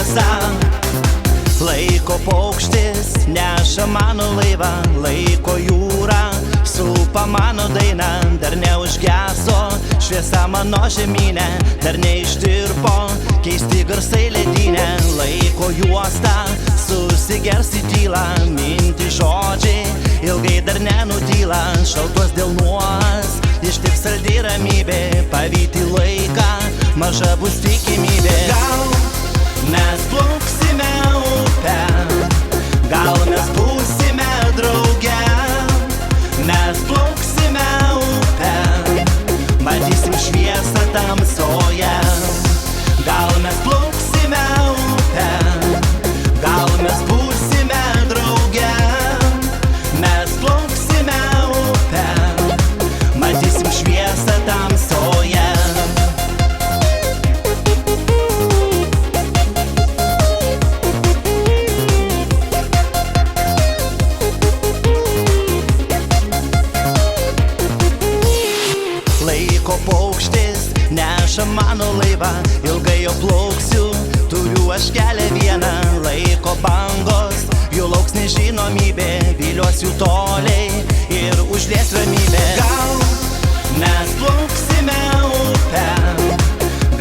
šviesą. Laiko paukštis neša mano laivą, laiko jūra supa mano dainą. Dar neužgeso šviesa mano žemynė, dar neištirpo keisti garsai ledynė. Laiko juosta susigers į tylą, minti žodžiai ilgai dar nenutyla. Šaltos delnuos ištiks saldi ramybė, pavyti laiką maža bus tikimybė. Gal mes plauksime upę, gal mes būsime drauge. Mes plauksime upę, matysim šviesą tamsoje. Gal mes plauksime upę, gal mes būsime drauge. Mes plauksime upę, matysim šviesą tamsoje. Laiko paukštis neša mano laivą, ilgai jo plauksiu, turiu aš kelią vieną. Laiko bangos, jų lauks nežinomybė, viliuosiu toliai ir užlies ramybė. Gal mes plauksime upę,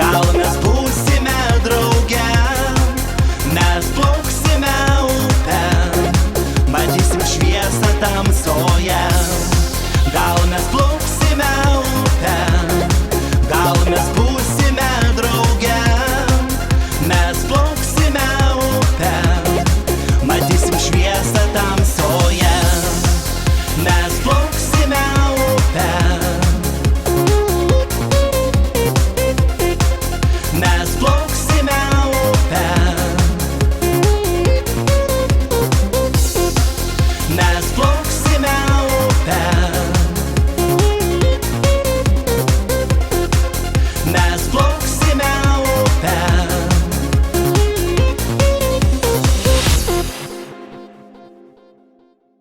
gal mes